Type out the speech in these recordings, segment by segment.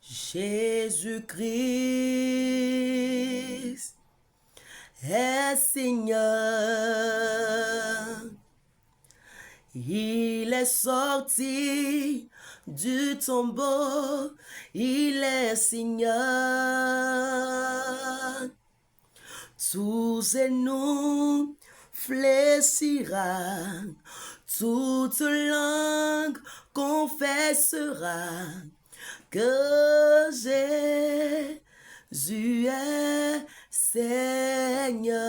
Jésus-Christ est Seigneur. Il est sorti du tombeau, il est Seigneur. Tous genoux fléchira, toute langue confessera que Jésus est Seigneur.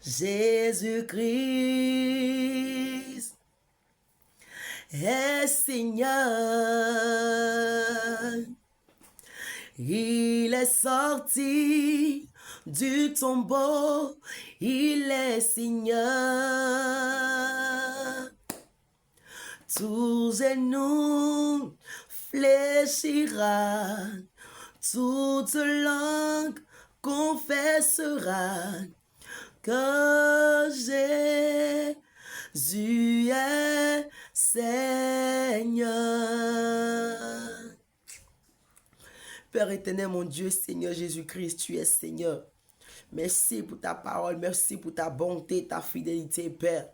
Jésus-Christ est Seigneur. Il est sorti du tombeau, il est Seigneur. Tous genoux fléchira, toute langue confessera que Jésus est Seigneur. Père éternel, mon Dieu, Seigneur Jésus-Christ, tu es Seigneur. Merci pour ta parole, merci pour ta bonté, ta fidélité, Père.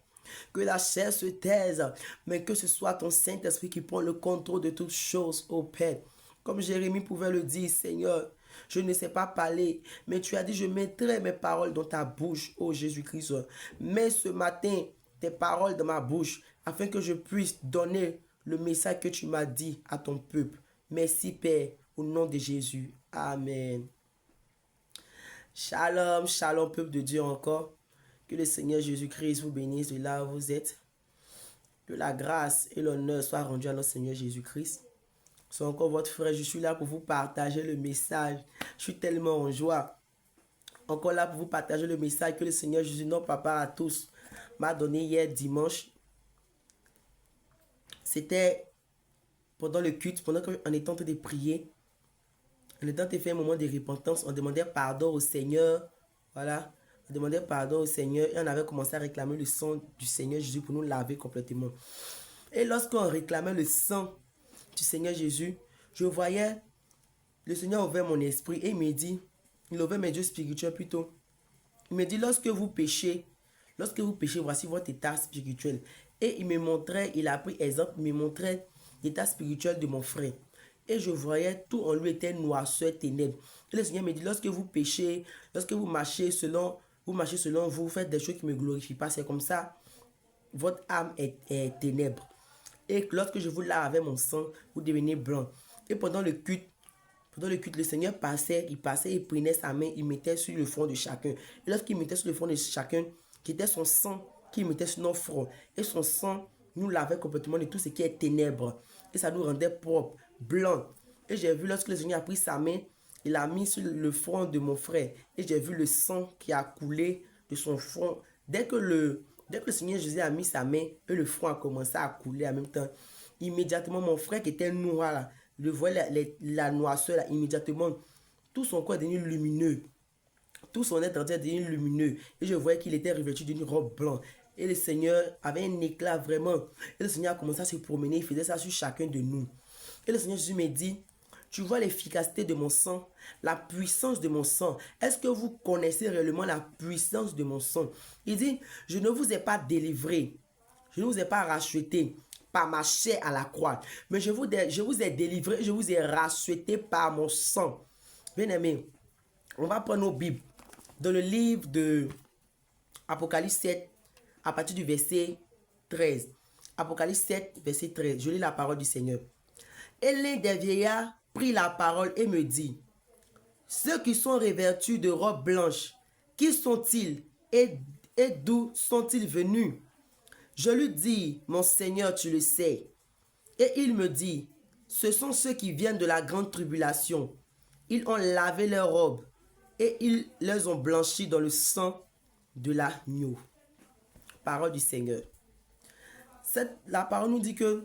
Que la chair se taise, mais que ce soit ton Saint-Esprit qui prend le contrôle de toutes choses, ô Père. Comme Jérémie pouvait le dire, Seigneur, je ne sais pas parler, mais tu as dit, je mettrai mes paroles dans ta bouche, ô Jésus-Christ. Mets ce matin tes paroles dans ma bouche, afin que je puisse donner le message que tu m'as dit à ton peuple. Merci, Père, au nom de Jésus. Amen. Shalom, shalom, peuple de Dieu encore. Que le Seigneur Jésus-Christ vous bénisse de là où vous êtes. Que la grâce et l'honneur soient rendus à notre Seigneur Jésus-Christ. C'est encore votre frère, je suis là pour vous partager le message. Je suis tellement en joie. Encore là pour vous partager le message que le Seigneur Jésus, notre Papa à tous, m'a donné hier dimanche. C'était pendant le culte, pendant qu'on était en train de prier. On était en train de faire un moment de repentance. On demandait pardon au Seigneur. Voilà. On demandait pardon au Seigneur et on avait commencé à réclamer le sang du Seigneur Jésus pour nous laver complètement. Et lorsqu'on réclamait le sang du Seigneur Jésus, je voyais le Seigneur ouvert mon esprit et il me dit, il ouvert mes yeux spirituels plutôt. Il me dit, lorsque vous péchez, voici votre état spirituel. Et il me montrait, il a pris exemple, il me montrait l'état spirituel de mon frère. Et je voyais tout en lui était noirceur, ténèbres. Et le Seigneur me dit, lorsque vous péchez, lorsque vous marchez selon vous, faites des choses qui ne me glorifient pas. C'est comme ça, votre âme est ténèbres. Et lorsque je vous lave avec mon sang, vous devenez blanc. Et pendant le culte, le Seigneur passait, il prenait sa main, il mettait sur le front de chacun. Et lorsqu'il mettait sur le front de chacun, c'était son sang qu'il mettait sur nos fronts. Et son sang nous lavait complètement de tout ce qui est ténèbres. Et ça nous rendait propres, blancs. Et j'ai vu lorsque le Seigneur a pris sa main, il a mis sur le front de mon frère. Et j'ai vu le sang qui a coulé de son front. Dès que le Seigneur Jésus a mis sa main, et le front a commencé à couler en même temps. Immédiatement, mon frère qui était noir là, je voyais la noirceur là, immédiatement, tout son corps est devenu lumineux. Tout son être entier est devenu lumineux. Et je voyais qu'il était revêtu d'une robe blanche. Et le Seigneur avait un éclat vraiment. Et le Seigneur a commencé à se promener. Il faisait ça sur chacun de nous. Et le Seigneur Jésus me dit, tu vois l'efficacité de mon sang, la puissance de mon sang. Est-ce que vous connaissez réellement la puissance de mon sang? Il dit, je ne vous ai pas délivré. Je ne vous ai pas racheté par ma chair à la croix. Mais je vous ai délivré, je vous ai racheté par mon sang. Bien aimé, on va prendre nos Bibles. Dans le livre de Apocalypse 7, à partir du verset 13. Apocalypse 7, verset 13. Je lis la parole du Seigneur. Et l'un des vieillards prit la parole et me dit, ceux qui sont revêtus de robes blanches, qui sont-ils et d'où sont-ils venus? Je lui dis, mon Seigneur, tu le sais. Et il me dit, ce sont ceux qui viennent de la grande tribulation. Ils ont lavé leurs robes et ils les ont blanchis dans le sang de l'agneau. Parole du Seigneur. La parole nous dit que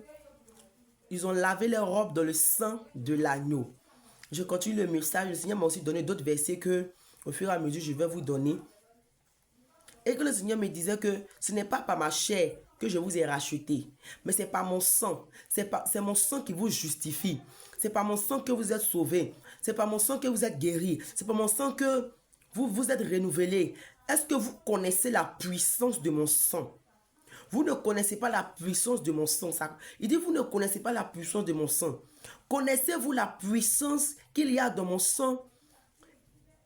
ils ont lavé leurs robes dans le sang de l'agneau. Je continue le message. Le Seigneur m'a aussi donné d'autres versets que, au fur et à mesure, je vais vous donner. Et que le Seigneur me disait que ce n'est pas par ma chair que je vous ai racheté. Mais c'est par mon sang. C'est mon sang qui vous justifie. C'est par mon sang que vous êtes sauvés. C'est par mon sang que vous êtes guéris. C'est par mon sang que vous êtes renouvelés. Est-ce que vous connaissez la puissance de mon sang? Vous ne connaissez pas la puissance de mon sang. Il dit, vous ne connaissez pas la puissance de mon sang. Connaissez-vous la puissance qu'il y a dans mon sang?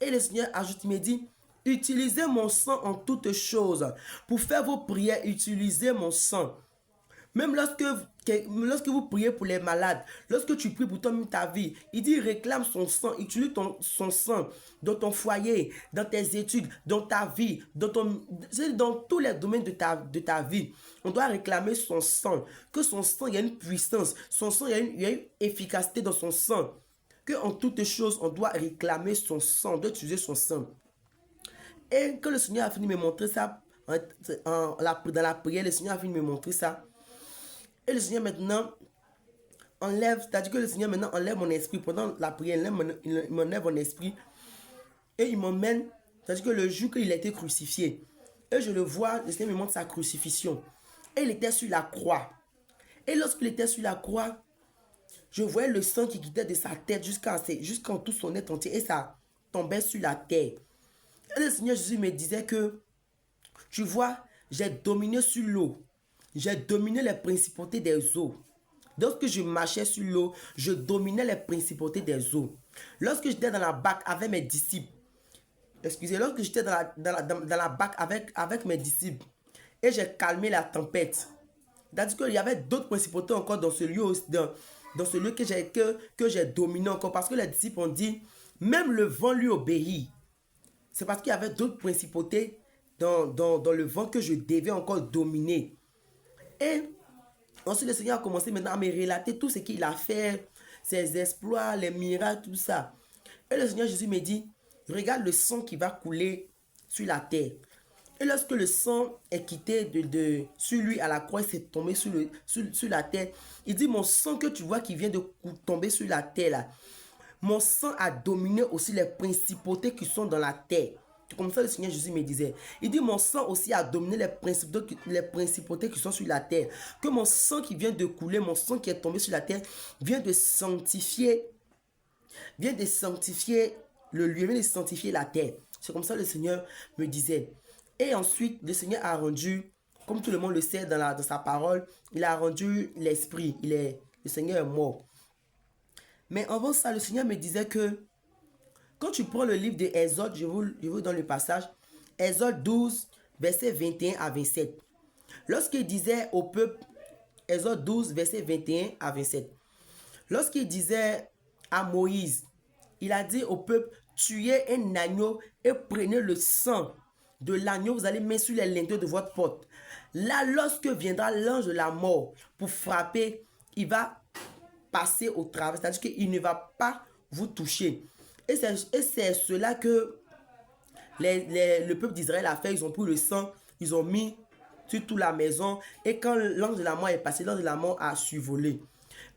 Et le Seigneur ajoute, il me dit, utilisez mon sang en toutes choses. Pour faire vos prières, utilisez mon sang. Même lorsque vous priez pour les malades, lorsque tu pries pour ta vie, il dit réclame son sang, utilise son sang dans ton foyer, dans tes études, dans ta vie, dans tous les domaines de ta vie. On doit réclamer son sang, que son sang, il y a une puissance, son sang, il y a une efficacité dans son sang. Que en toutes choses, on doit réclamer son sang, on doit utiliser son sang. Et quand le Seigneur a fini de me montrer ça, dans la prière, le Seigneur a fini de me montrer ça. Et le Seigneur maintenant enlève, c'est-à-dire que le Seigneur maintenant enlève mon esprit. Pendant la prière, il m'enlève mon esprit. Et il m'emmène, c'est-à-dire que le jour qu'il a été crucifié. Et je le vois, le Seigneur me montre sa crucifixion. Et il était sur la croix. Et lorsqu'il était sur la croix, je voyais le sang qui quittait de sa tête jusqu'en tout son être entier. Et ça tombait sur la terre. Et le Seigneur Jésus me disait que, tu vois, j'ai dominé sur l'eau. J'ai dominé les principautés des eaux. Lorsque je marchais sur l'eau, je dominais les principautés des eaux. Lorsque j'étais dans la barque avec mes disciples, lorsque j'étais dans la barque avec mes disciples, et j'ai calmé la tempête. C'est-à-dire qu'il y avait d'autres principautés encore dans ce lieu, dans ce lieu que j'ai dominé encore. Parce que les disciples ont dit, même le vent lui obéit. C'est parce qu'il y avait d'autres principautés dans le vent que je devais encore dominer. Et ensuite, le Seigneur a commencé maintenant à me relater tout ce qu'il a fait, ses exploits, les miracles, tout ça. Et le Seigneur Jésus me dit, regarde le sang qui va couler sur la terre. Et lorsque le sang est quitté sur lui à la croix, c'est tombé sur la terre, il dit, mon sang que tu vois qui vient de tomber sur la terre, là, mon sang a dominé aussi les principautés qui sont dans la terre. C'est comme ça le Seigneur Jésus me disait. Il dit, mon sang aussi a dominé les principautés qui sont sur la terre. Que mon sang qui vient de couler, mon sang qui est tombé sur la terre, vient de sanctifier le lieu, vient de sanctifier la terre. C'est comme ça le Seigneur me disait. Et ensuite, le Seigneur a rendu, comme tout le monde le sait dans sa parole, il a rendu l'esprit. Le Seigneur est mort. Mais avant ça, le Seigneur me disait que quand tu prends le livre de Exode, je vous donne le passage, Exode 12, versets 21 à 27. Lorsqu'il disait au peuple, Exode 12, versets 21 à 27. Lorsqu'il disait à Moïse, il a dit au peuple, tuez un agneau et prenez le sang de l'agneau, vous allez mettre sur les linteaux de votre porte. Là, lorsque viendra l'ange de la mort pour frapper, il va passer au travers, c'est-à-dire qu'il ne va pas vous toucher. Et c'est cela que le peuple d'Israël a fait. Ils ont pris le sang, ils ont mis sur toute la maison. Et quand l'ange de la mort est passé, l'ange de la mort a survolé.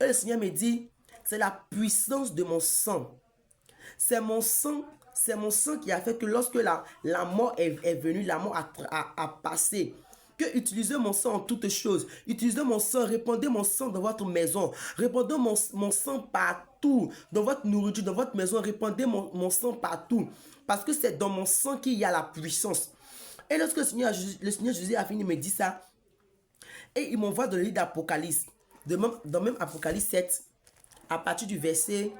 Et le Seigneur me dit, c'est la puissance de mon sang. C'est mon sang qui a fait que lorsque la mort est venue, la mort a passé. Que utilisez mon sang en toutes choses. Utilisez mon sang, répandez mon sang dans votre maison. Répandez mon sang partout. Dans votre nourriture, dans votre maison, répandez mon sang partout. Parce que c'est dans mon sang qu'il y a la puissance. Et lorsque le Seigneur Jésus a fini de me dire ça, et il m'envoie dans le livre d'Apocalypse, dans même Apocalypse 7, à partir du verset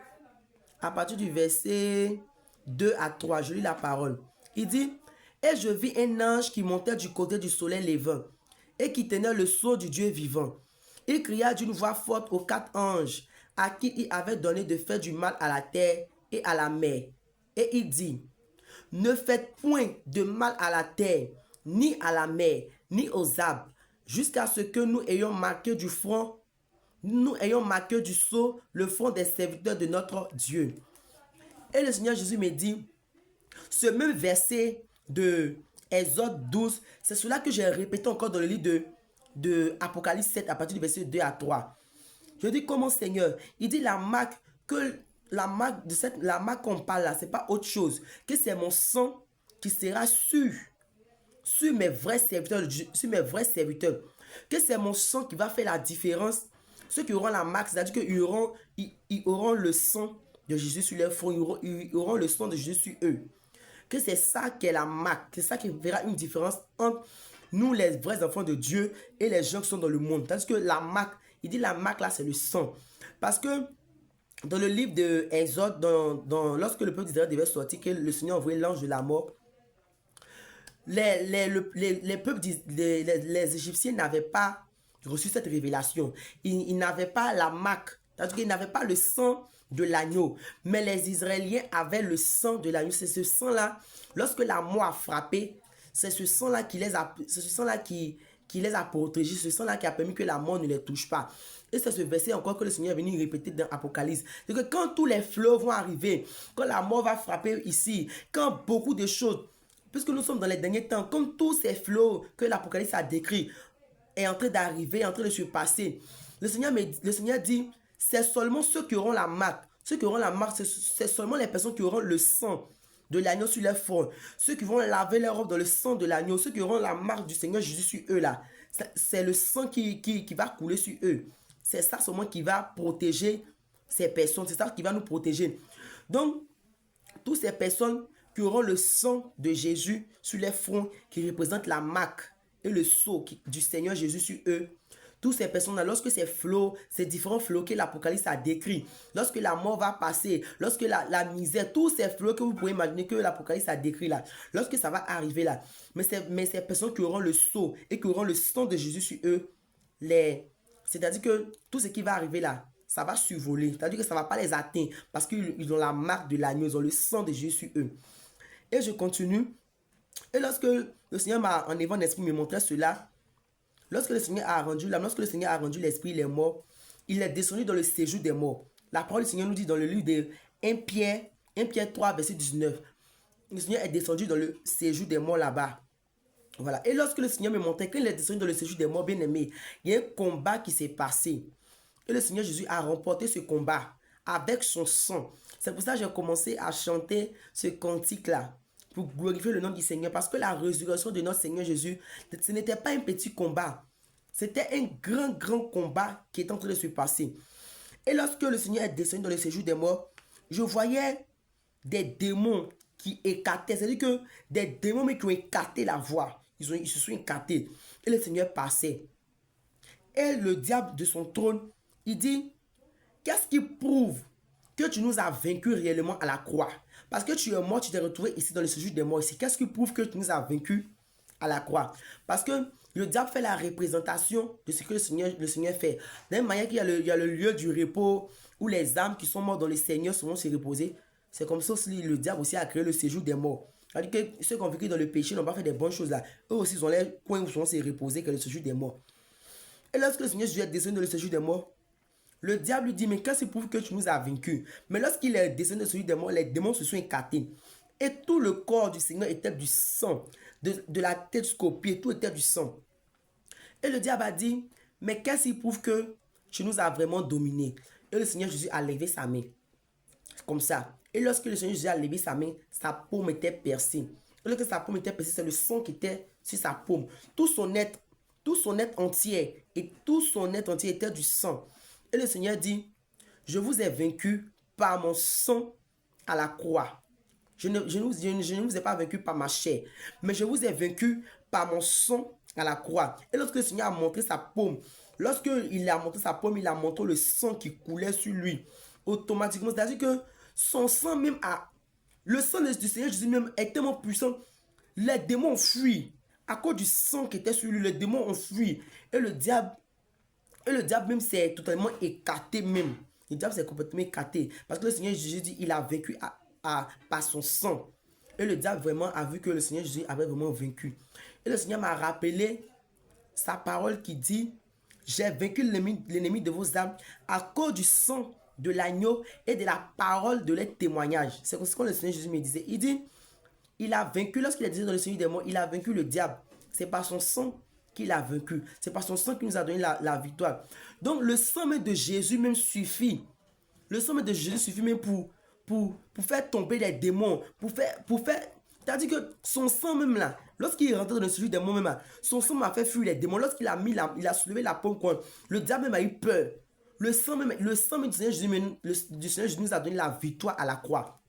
2 à 3, je lis la parole. Il dit, et je vis un ange qui montait du côté du soleil levant et qui tenait le sceau du Dieu vivant. Il cria d'une voix forte aux 4 anges à qui il avait donné de faire du mal à la terre et à la mer. Et il dit, ne faites point de mal à la terre, ni à la mer, ni aux arbres, jusqu'à ce que nous ayons marqué du sceau le front des serviteurs de notre Dieu. Et le Seigneur Jésus me dit, ce même verset de Exode 12, c'est cela que j'ai répété encore dans le livre de Apocalypse 7 à partir du verset 2 à 3. Je dis comment Seigneur, il dit la marque qu'on parle là, c'est pas autre chose, que c'est mon sang qui sera sur mes vrais serviteurs, Que c'est mon sang qui va faire la différence. Ceux qui auront la marque, c'est-à-dire qu'ils auront le sang de Jésus sur leur front, ils auront le sang de Jésus sur eux. Que c'est ça qui est la marque, c'est ça qui verra une différence entre nous, les vrais enfants de Dieu, et les gens qui sont dans le monde. Parce que la marque, il dit la marque là, c'est le sang. Parce que dans le livre de Exode, lorsque le peuple d'Israël devait sortir, que le Seigneur envoyait l'ange de la mort, les peuples, les Égyptiens n'avaient pas reçu cette révélation. Ils n'avaient pas la marque, c'est-à-dire qu'ils n'avaient pas le sang de l'agneau. Mais les Israéliens avaient le sang de l'agneau. C'est ce sang-là, lorsque la mort a frappé, c'est ce sang-là qui les a protégés, ce sang-là qui a permis que la mort ne les touche pas. Et c'est ce verset encore que le Seigneur est venu répéter dans Apocalypse. C'est que quand tous les fleuves vont arriver, quand la mort va frapper ici, quand beaucoup de choses, puisque nous sommes dans les derniers temps, comme tous ces flots que l'Apocalypse a décrit est en train d'arriver, en train de se passer, le Seigneur dit, c'est seulement ceux qui auront la marque. Ceux qui auront la marque, c'est seulement les personnes qui auront le sang de l'agneau sur leur front. Ceux qui vont laver leur robe dans le sang de l'agneau. Ceux qui auront la marque du Seigneur Jésus sur eux là. C'est le sang qui va couler sur eux. C'est ça seulement qui va protéger ces personnes. C'est ça qui va nous protéger. Donc, toutes ces personnes qui auront le sang de Jésus sur les fronts, qui représentent la marque et le sceau du Seigneur Jésus sur eux, toutes ces personnes-là, lorsque ces flots, ces différents flots que l'Apocalypse a décrits, lorsque la mort va passer, lorsque la misère, tous ces flots que vous pouvez imaginer que l'Apocalypse a décrits là, lorsque ça va arriver là, mais ces personnes qui auront le sceau et qui auront le sang de Jésus sur eux, c'est-à-dire que tout ce qui va arriver là, ça va survoler, c'est-à-dire que ça ne va pas les atteindre parce qu'ils ont la marque de l'agneau, ils ont le sang de Jésus sur eux. Et je continue. Et lorsque le Seigneur m'a en éveillant l'esprit me montrait cela, lorsque le Seigneur a rendu l'esprit, il est mort, il est descendu dans le séjour des morts. La parole du Seigneur nous dit dans le livre de 1 Pierre 3, verset 19, le Seigneur est descendu dans le séjour des morts là-bas. Voilà. Et lorsque le Seigneur me montrait qu'il est descendu dans le séjour des morts, bien aimés, il y a un combat qui s'est passé. Et le Seigneur Jésus a remporté ce combat avec son sang. C'est pour ça que j'ai commencé à chanter ce cantique-là, pour glorifier le nom du Seigneur. Parce que la résurrection de notre Seigneur Jésus, ce n'était pas un petit combat. C'était un grand combat qui est en train de se passer. Et lorsque le Seigneur est descendu dans le séjour des morts, je voyais des démons qui écartaient. C'est-à-dire que des démons mais qui ont écarté la voie. Ils se sont écartés. Et le Seigneur passait. Et le diable de son trône, il dit, qu'est-ce qui prouve que tu nous as vaincus réellement à la croix? Parce que tu es mort, tu t'es retrouvé ici dans le séjour des morts ici. Qu'est-ce qui prouve que tu nous as vaincus à la croix? Parce que le diable fait la représentation de ce que le Seigneur fait. De la même manière qu'il y a le lieu du repos où les âmes qui sont mortes dans le Seigneur vont se reposer. C'est comme ça aussi le diable aussi a créé le séjour des morts. C'est-à-dire que ceux qui ont vécu dans le péché n'ont pas fait des bonnes choses là. Eux aussi ils ont les coins où ils vont se reposer que le séjour des morts. Et lorsque le Seigneur Jésus est descendu dans le séjour des morts, le diable lui dit, mais qu'est-ce qui prouve que tu nous as vaincus? Mais lorsqu'il est descendu dans le séjour des morts, les démons se sont écartés. Et tout le corps du Seigneur était du sang. De la tête jusqu'aux pieds, tout était du sang. Et le diable a dit, mais qu'est-ce qui prouve que tu nous as vraiment dominés? Et le Seigneur Jésus a levé sa main. Comme ça. Et lorsque le Seigneur Jésus a levé sa main, sa paume était percée. Et lorsque sa paume était percée, c'est le sang qui était sur sa paume. Tout son être entier était du sang. Et le Seigneur dit, je vous ai vaincu par mon sang à la croix. Je ne vous ai pas vaincu par ma chair, mais je vous ai vaincu par mon sang à la croix. Et lorsque le Seigneur a montré sa paume, il a montré le sang qui coulait sur lui. Automatiquement, c'est-à-dire que son sang même le sang du Seigneur Jésus même est tellement puissant. Les démons ont fui. À cause du sang qui était sur lui, les démons ont fui. Et le diable même s'est totalement écarté même. Le diable s'est complètement écarté. Parce que le Seigneur Jésus dit, il a vaincu par son sang. Et le diable vraiment a vu que le Seigneur Jésus avait vraiment vaincu. Et le Seigneur m'a rappelé sa parole qui dit, j'ai vaincu l'ennemi de vos âmes à cause du sang de l'agneau et de la parole de leur témoignage. C'est comme ce que le Seigneur Jésus me disait. Il dit, il a vaincu, lorsqu'il a dit dans le Seigneur des morts, il a vaincu le diable. C'est par son sang qu'il a vaincu. C'est par son sang qu'il nous a donné la victoire. Donc le sang même de Jésus même suffit. Le sang même de Jésus suffit même pour faire tomber les démons. C'est-à-dire que son sang même là, Lorsqu'il est rentré dans le séjour des démons même, son sang m'a fait fuir les démons. Lorsqu'il a il a soulevé la paume, le diable même a eu peur. Le sang même du Seigneur Jésus nous a donné la victoire à la croix.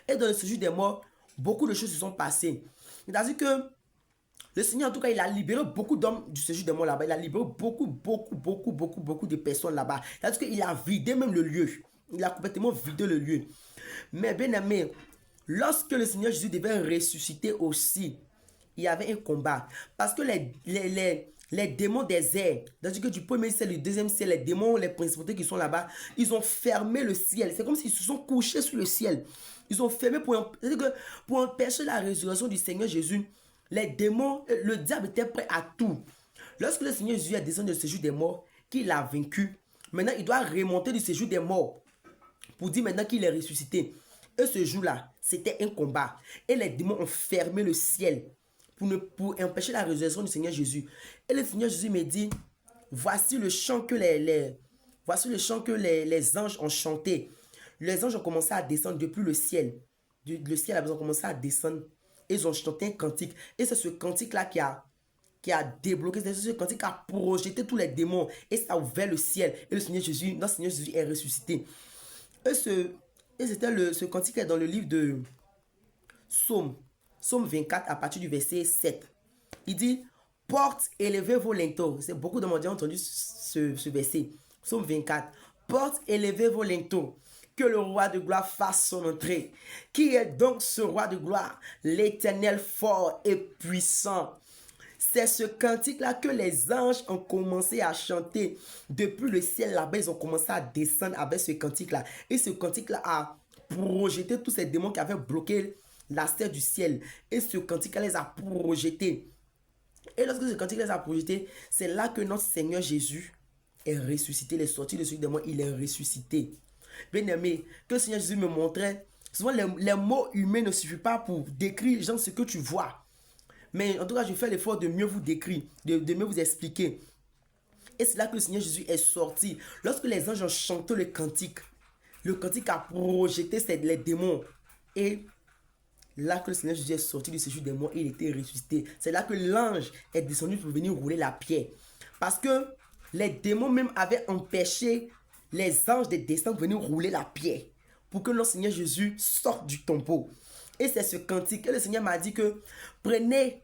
Et dans le séjour des morts, beaucoup de choses se sont passées. C'est-à-dire que le Seigneur, en tout cas, il a libéré beaucoup d'hommes du séjour des morts là-bas. Il a libéré beaucoup de personnes là-bas. C'est-à-dire qu'il a vidé même le lieu. Il a complètement vidé le lieu. Mais bien aimé, lorsque le Seigneur Jésus devait ressusciter aussi, il y avait un combat. Parce que les démons des airs, c'est-à-dire que du premier ciel, du deuxième ciel, les démons, les principautés qui sont là-bas, ils ont fermé le ciel. C'est comme s'ils se sont couchés sur le ciel. Ils ont fermé pour empêcher la résurrection du Seigneur Jésus. Les démons, le diable était prêt à tout. Lorsque le Seigneur Jésus est descendu du séjour des morts, qu'il a vaincu, maintenant il doit remonter du séjour des morts pour dire maintenant qu'il est ressuscité. Et ce jour-là, c'était un combat. Et les démons ont fermé le ciel pour empêcher la résurrection du Seigneur Jésus. Et le Seigneur Jésus me dit, voici le chant que les anges ont chanté. Les anges ont commencé à descendre depuis le ciel. Le ciel, ils ont commencé à descendre. Ils ont chanté un cantique. Et c'est ce cantique-là qui a débloqué, c'est ce cantique qui a projeté tous les démons. Et ça a ouvert le ciel. Et notre Seigneur Jésus est ressuscité. Et ce cantique est dans le livre de Psaume 24 à partir du verset 7. Il dit, porte, élevez vos linteaux. C'est beaucoup de monde ont entendu ce verset. Psaume 24. Porte, élevez vos linteaux. Que le roi de gloire fasse son entrée. Qui est donc ce roi de gloire? L'Éternel fort et puissant. C'est ce cantique-là que les anges ont commencé à chanter. Depuis le ciel là-bas, ils ont commencé à descendre avec ce cantique-là. Et ce cantique-là a projeté tous ces démons qui avaient bloqué la terre du ciel. Et ce cantique-là les a projetés. Et lorsque ce cantique les a projetés, c'est là que notre Seigneur Jésus est ressuscité. Il est sorti de celui des morts, il est ressuscité. Bien aimé, que le Seigneur Jésus me montrait, souvent les mots humains ne suffisent pas pour décrire genre, ce que tu vois. Mais en tout cas, je fais l'effort de mieux vous décrire, de mieux vous expliquer. Et c'est là que le Seigneur Jésus est sorti. Lorsque les anges ont chanté le cantique a projeté les démons. Et là que le Seigneur Jésus est sorti du séjour des morts, il était ressuscité. C'est là que l'ange est descendu pour venir rouler la pierre. Parce que les démons même avaient empêché les anges de descendre venir rouler la pierre pour que notre Seigneur Jésus sorte du tombeau. Et c'est ce cantique que le Seigneur m'a dit que prenez,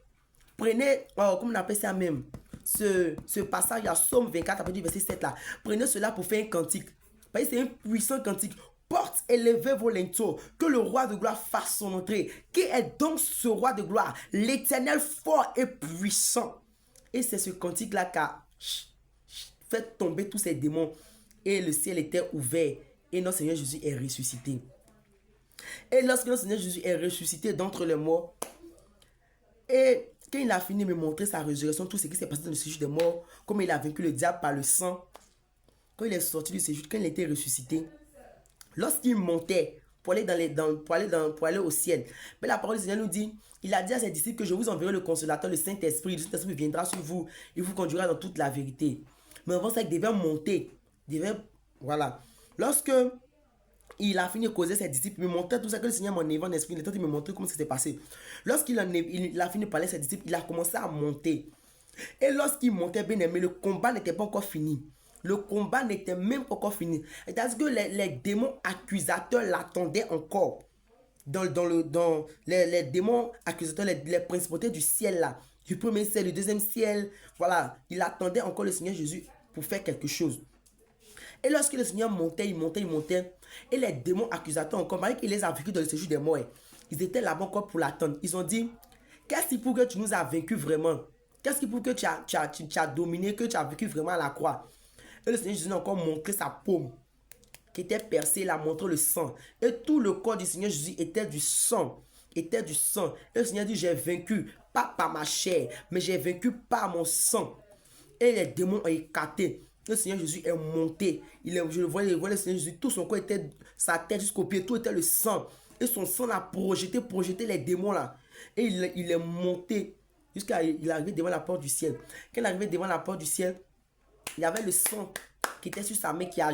comment on appelle ça même, ce passage à Psaume 24 à partir du verset 7 là. Prenez cela pour faire un cantique. Parce que c'est un puissant cantique. Porte, élevez vos linteaux, que le roi de gloire fasse son entrée. Qui est donc ce roi de gloire? L'Éternel fort et puissant. Et c'est ce cantique là qui a fait tomber tous ces démons. Et le ciel était ouvert. Et notre Seigneur Jésus est ressuscité. Et lorsque notre Seigneur Jésus est ressuscité d'entre les morts, et quand il a fini de me montrer sa résurrection, tout ce qui s'est passé dans le séjour des morts, comme il a vaincu le diable par le sang, quand il est sorti du séjour, quand il était ressuscité, lorsqu'il montait pour aller au ciel, mais la parole du Seigneur nous dit, il a dit à ses disciples que je vous enverrai le consolateur, le Saint-Esprit. Le Saint-Esprit viendra sur vous, il vous conduira dans toute la vérité. Mais avant ça, il devait monter. Voilà. Lorsque il a fini de causer ses disciples, il me montrait tout ça que le Seigneur m'en est en esprit. Il était en train de me montrer comment ça s'est passé. Lorsqu'il a fini de parler à ses disciples, il a commencé à monter. Et lorsqu'il montait, bien aimé, le combat n'était pas encore fini. Le combat n'était même pas encore fini. C'est-à-dire que les démons accusateurs l'attendaient encore. Dans les démons accusateurs, les principautés du ciel là, du premier ciel, du deuxième ciel, voilà, il attendait encore le Seigneur Jésus pour faire quelque chose. Et lorsque le Seigneur montait, il montait, et les démons accusateurs encore, malgré qu'il les a vécus dans le séjour des morts, ils étaient là-bas encore pour l'attendre. Ils ont dit, qu'est-ce qui prouve que tu nous as vaincus vraiment? Qu'est-ce qui prouve que tu as dominé, que tu as vécu vraiment à la croix? Et le Seigneur Jésus a encore montré sa paume, qui était percée, il a montré le sang. Et tout le corps du Seigneur Jésus était du sang. Et le Seigneur dit, j'ai vaincu, pas par ma chair, mais j'ai vaincu par mon sang. Et les démons ont écarté. Le Seigneur Jésus est monté. Je le voyais le Seigneur Jésus, tout son corps était, sa tête jusqu'au pied, tout était le sang. Et son sang a projeté les démons là. Et il est monté jusqu'à il est arrivé devant la porte du ciel. Quand il est arrivé devant la porte du ciel, il y avait le sang qui était sur sa main, qui a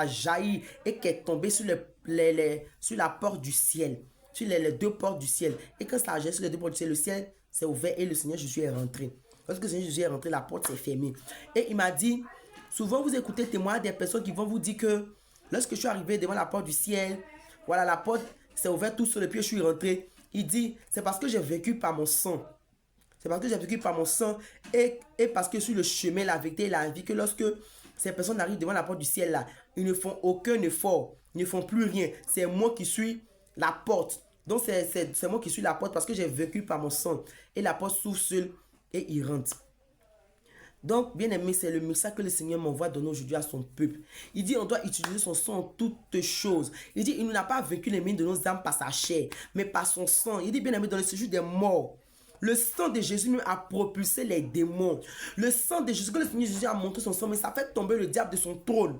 jailli et qui est tombé sur la porte du ciel. sur les deux portes du ciel. Et quand ça a sur les deux portes du ciel, le ciel s'est ouvert et le Seigneur Jésus est rentré. Lorsque le Seigneur Jésus est rentré, la porte s'est fermée. Et il m'a dit, souvent vous écoutez le témoignage des personnes qui vont vous dire que lorsque je suis arrivé devant la porte du ciel, voilà, la porte s'est ouverte tout seul et puis je suis rentré. Il dit, c'est parce que j'ai vécu par mon sang. C'est parce que j'ai vécu par mon sang et parce que sur le chemin, la vérité et la vie, que lorsque ces personnes arrivent devant la porte du ciel là, ils ne font aucun effort, ils ne font plus rien. C'est moi qui suis la porte. Donc c'est moi qui suis la porte parce que j'ai vécu par mon sang. Et la porte s'ouvre seule et il rentre. Donc, bien aimé, c'est le message que le Seigneur m'envoie donner aujourd'hui à son peuple. Il dit, on doit utiliser son sang en toutes choses. Il dit, il n'a pas vaincu les mines de nos âmes par sa chair, mais par son sang. Il dit, bien aimé, dans le séjour des morts, le sang de Jésus nous a propulsé les démons. Le sang de Jésus, que le Seigneur Jésus a montré son sang, mais ça fait tomber le diable de son trône.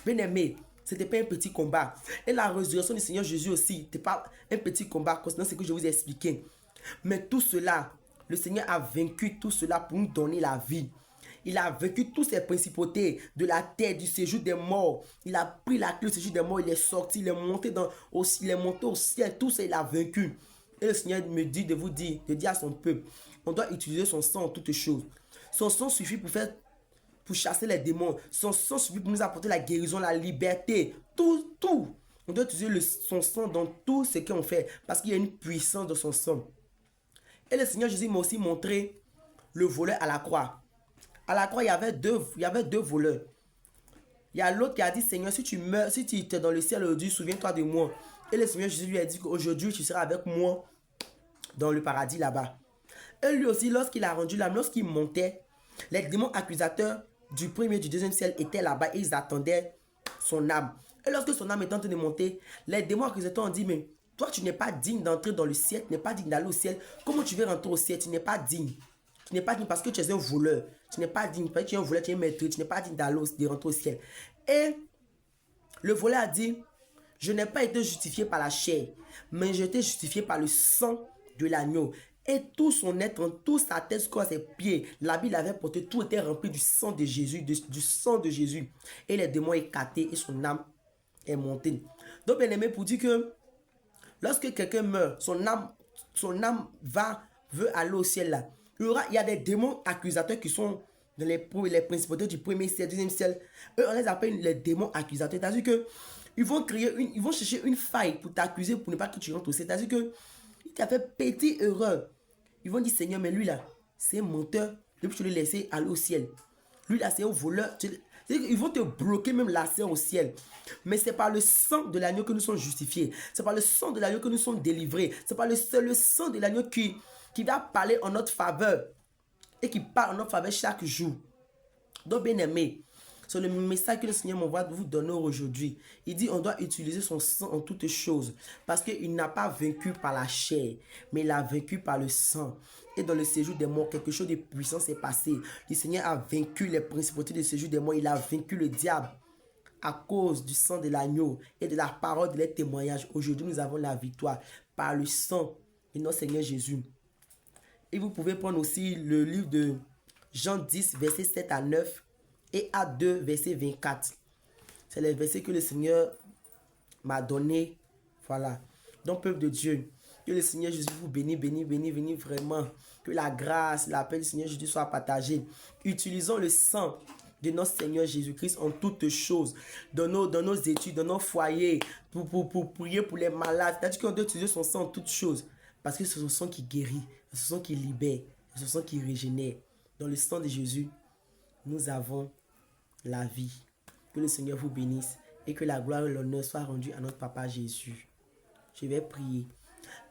Bien aimé, ce n'était pas un petit combat. Et la résurrection du Seigneur Jésus aussi, ce n'était pas un petit combat, concernant ce que je vous ai expliqué. Mais tout cela, le Seigneur a vaincu tout cela pour nous donner la vie. Il a vaincu toutes ces principautés de la terre, du séjour des morts. Il a pris la clé du séjour des morts, il est sorti, il est monté au ciel, tout ça il a vaincu. Et le Seigneur me dit de vous dire, de dire à son peuple, on doit utiliser son sang en toutes choses. Son sang suffit pour chasser les démons. Son sang suffit pour nous apporter la guérison, la liberté, tout. On doit utiliser son sang dans tout ce qu'on fait, parce qu'il y a une puissance dans son sang. Et le Seigneur Jésus m'a aussi montré le voleur à la croix. À la croix, il y avait deux voleurs. Il y a l'autre qui a dit, Seigneur, si tu meurs, si tu es dans le ciel aujourd'hui, souviens-toi de moi. Et le Seigneur Jésus lui a dit qu'aujourd'hui, tu seras avec moi dans le paradis là-bas. Et lui aussi, lorsqu'il a rendu l'âme, lorsqu'il montait, les démons accusateurs du premier et du deuxième ciel étaient là-bas et ils attendaient son âme. Et lorsque son âme était en train de monter, les démons accusateurs ont dit, mais toi, tu n'es pas digne d'entrer dans le ciel, tu n'es pas digne d'aller au ciel. Comment tu veux rentrer au ciel? Tu n'es pas digne. Tu n'es pas digne parce que tu es un voleur. Tu n'es pas digne parce que tu es un voleur, tu es un maître. Tu n'es pas digne de rentrer au ciel. Et le voleur a dit, je n'ai pas été justifié par la chair, mais j'ai été justifié par le sang de l'agneau. Et tout son être, toute sa tête, jusqu'à ses pieds, l'habit qu'il avait porté, tout était rempli du sang de Jésus, du sang de Jésus. Et les démons écartés et son âme est montée. Donc, bien aimé, pour dire que lorsque quelqu'un meurt, son âme veut aller au ciel là. Il y a des démons accusateurs qui sont dans les principautés du premier ciel, deuxième ciel. Eux, on les appelle les démons accusateurs. C'est-à-dire que ils vont chercher une faille pour t'accuser pour ne pas que tu rentres au ciel. C'est-à-dire que il t'a fait petite erreur. Ils vont dire, Seigneur, mais lui là, c'est un menteur. Depuis que tu l'as laissé aller au ciel. Lui là, c'est un voleur. Ils vont te bloquer même l'accès au ciel. Mais c'est par le sang de l'agneau que nous sommes justifiés. C'est par le sang de l'agneau que nous sommes délivrés. C'est par le sang de l'agneau qui va parler en notre faveur. Et qui parle en notre faveur chaque jour. Donc, bien aimé, c'est le message que le Seigneur m'envoie de vous donner aujourd'hui. Il dit, on doit utiliser son sang en toutes choses. Parce qu'il n'a pas vaincu par la chair, mais il a vaincu par le sang. Et dans le séjour des morts, quelque chose de puissant s'est passé. Le Seigneur a vaincu les principautés du séjour des morts. Il a vaincu le diable à cause du sang de l'agneau et de la parole de les témoignages. Aujourd'hui, nous avons la victoire par le sang de notre Seigneur Jésus. Et vous pouvez prendre aussi le livre de Jean 10, versets 7 à 9 et à 2, verset 24. C'est les versets que le Seigneur m'a donné. Voilà. Donc, peuple de Dieu, que le Seigneur Jésus vous bénisse vraiment. Que la grâce, la paix du Seigneur Jésus soit partagée. Utilisons le sang de notre Seigneur Jésus-Christ en toutes choses, dans nos études, dans nos foyers, pour prier pour les malades. C'est-à-dire qu'on doit utiliser son sang en toutes choses. Parce que c'est son sang qui guérit, c'est son sang qui libère, c'est son sang qui régénère. Dans le sang de Jésus, nous avons la vie. Que le Seigneur vous bénisse et que la gloire et l'honneur soient rendus à notre Papa Jésus. Je vais prier.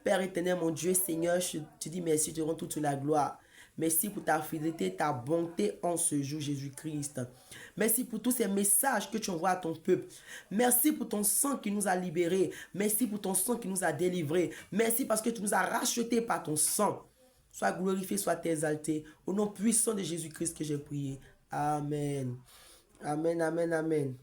Père éternel, mon Dieu, Seigneur, je te dis merci, je te rends toute la gloire. Merci pour ta fidélité, ta bonté en ce jour, Jésus-Christ. Merci pour tous ces messages que tu envoies à ton peuple. Merci pour ton sang qui nous a libérés. Merci pour ton sang qui nous a délivrés. Merci parce que tu nous as rachetés par ton sang. Sois glorifié, sois exalté. Au nom puissant de Jésus-Christ que j'ai prié. Amen. Amen, amen, amen.